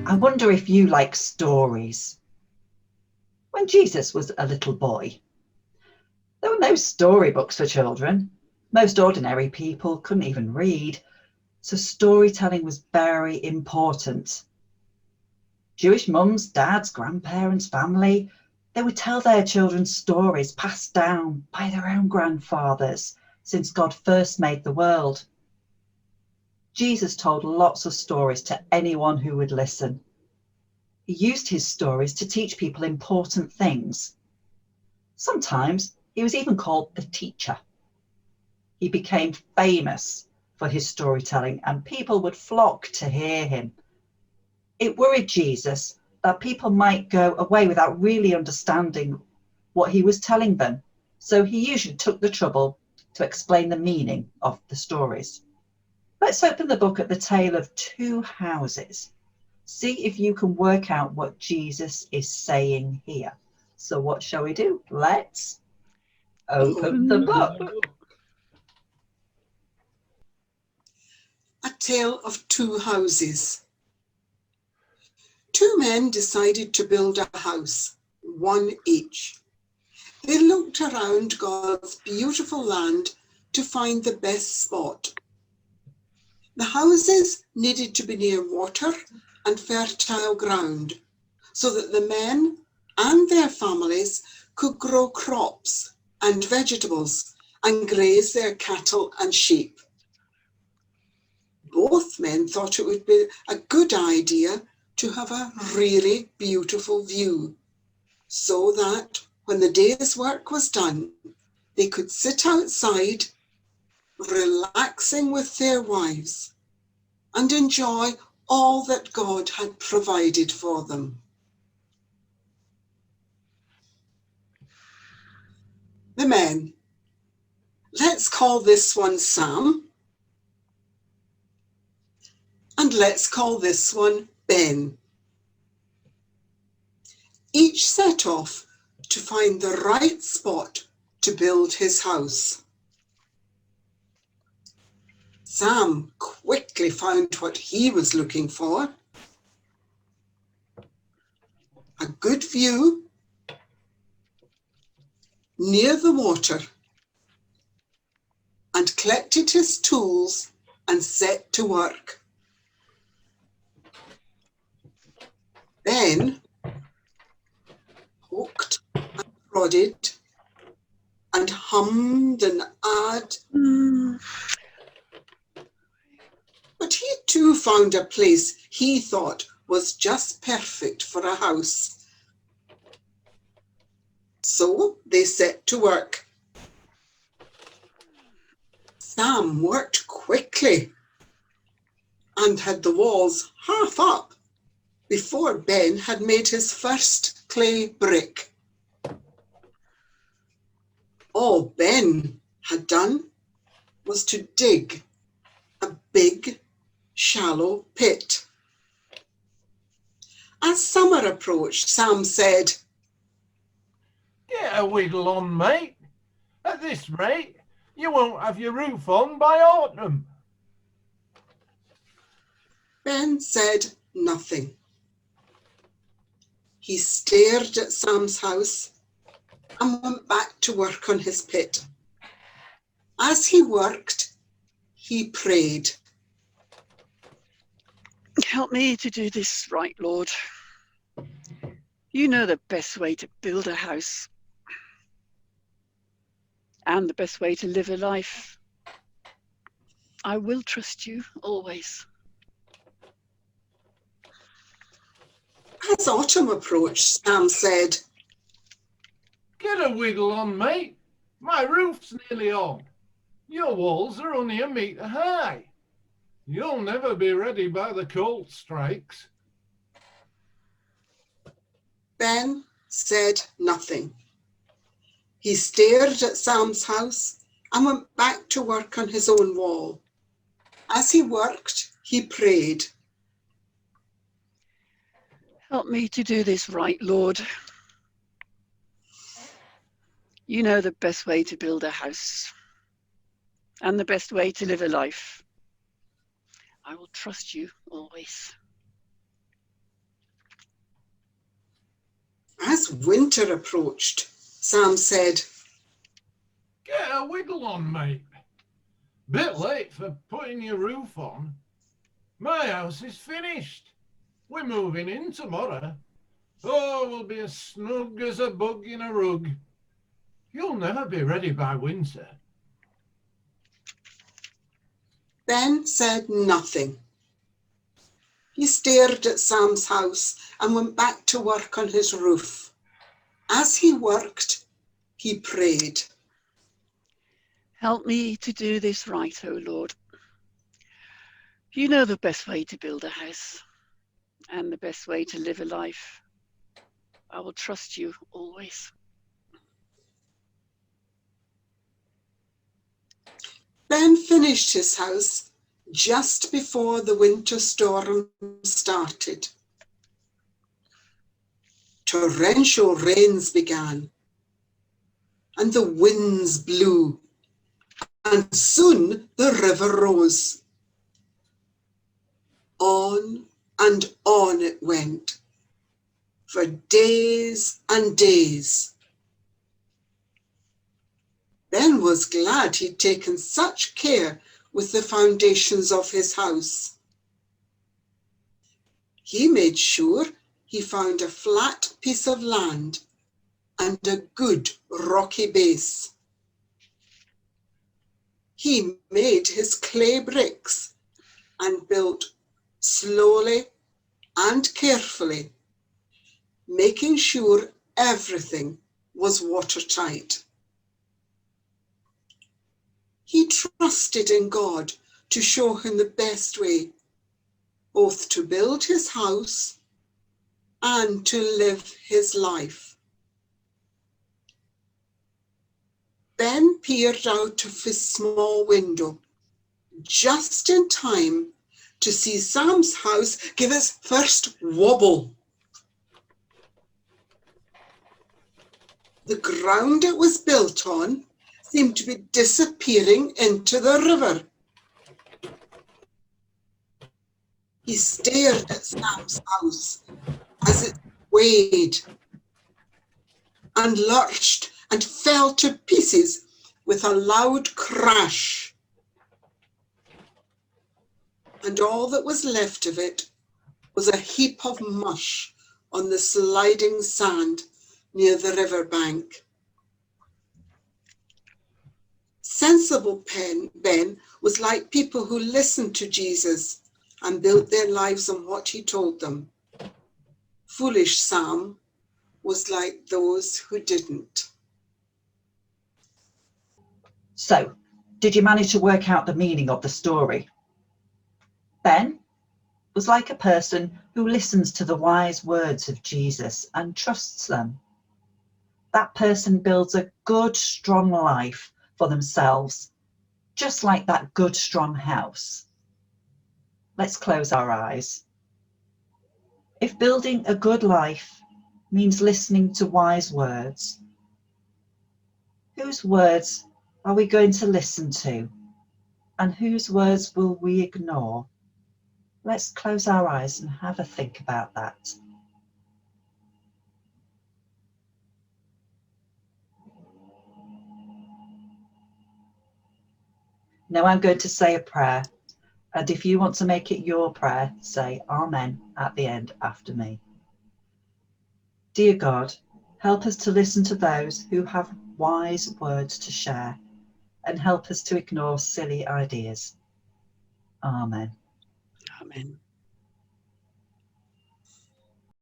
I wonder if you like stories. When Jesus was a little boy, there were no storybooks for children. Most ordinary people couldn't even read, so storytelling was very important. Jewish mums, dads, grandparents, family, they would tell their children stories passed down by their own grandfathers since God first made the world. Jesus told lots of stories to anyone who would listen. He used his stories to teach people important things. Sometimes he was even called the teacher. He became famous for his storytelling, and people would flock to hear him. It worried Jesus that people might go away without really understanding what he was telling them, so he usually took the trouble to explain the meaning of the stories. Let's open the book at the tale of two houses. See if you can work out what Jesus is saying here. So what shall we do? Let's open the book. A Tale of Two Houses. Two men decided to build a house, one each. They looked around God's beautiful land to find the best spot. The houses needed to be near water and fertile ground, so that the men and their families could grow crops and vegetables and graze their cattle and sheep. Both men thought it would be a good idea to have a really beautiful view, so that when the day's work was done, they could sit outside, relaxing with their wives, and enjoy all that God had provided for them. The men. Let's call this one Sam, and let's call this one Ben. Each set off to find the right spot to build his house. Sam quickly found what he was looking for. A good view near the water, and collected his tools and set to work. Ben poked and prodded and hummed and awed. But he too found a place he thought was just perfect for a house. So they set to work. Sam worked quickly and had the walls half up before Ben had made his first clay brick. All Ben had done was to dig a big, shallow pit. As summer approached, Sam said, "Get a wiggle on, mate. At this rate, you won't have your roof on by autumn." Ben said nothing. He stared at Sam's house and went back to work on his pit. As he worked, he prayed. Help me to do this right, Lord. You know the best way to build a house and the best way to live a life. I will trust you always. As autumn approached, Sam said, "Get a wiggle on, mate. My roof's nearly on. Your walls are only 1 metre high. You'll never be ready by the cold strikes." Ben said nothing. He stared at Sam's house and went back to work on his own wall. As he worked, he prayed. Help me to do this right, Lord. You know the best way to build a house and the best way to live a life. I will trust you always. As winter approached, Sam said, Get a wiggle on, mate. Bit late for putting your roof on. My house is finished. We're moving in tomorrow. Oh, we'll be as snug as a bug in a rug. You'll never be ready by winter. Ben said nothing. He stared at Sam's house and went back to work on his roof. As he worked, he prayed. Help me to do this right, O Lord. You know the best way to build a house and the best way to live a life. I will trust you always. Ben finished his house just before the winter storm started. Torrential rains began, and the winds blew, and soon the river rose. On and on it went, for days and days. Ben was glad he'd taken such care with the foundations of his house. He made sure he found a flat piece of land and a good rocky base. He made his clay bricks and built slowly and carefully, making sure everything was watertight. He trusted in God to show him the best way, both to build his house and to live his life. Ben peered out of his small window, just in time to see Sam's house give its first wobble. The ground it was built on seemed to be disappearing into the river. He stared at Sam's house as it swayed and lurched and fell to pieces with a loud crash. And all that was left of it was a heap of mush on the sliding sand near the river bank. Sensible Ben was like people who listened to Jesus and built their lives on what he told them. Foolish Sam was like those who didn't. So, did you manage to work out the meaning of the story? Ben was like a person who listens to the wise words of Jesus and trusts them. That person builds a good, strong life for themselves, just like that good, strong house. Let's close our eyes. If building a good life means listening to wise words, whose words are we going to listen to, and whose words will we ignore? Let's close our eyes and have a think about that. Now I'm going to say a prayer, and if you want to make it your prayer, say Amen at the end after me. Dear God, help us to listen to those who have wise words to share, and help us to ignore silly ideas. Amen. Amen.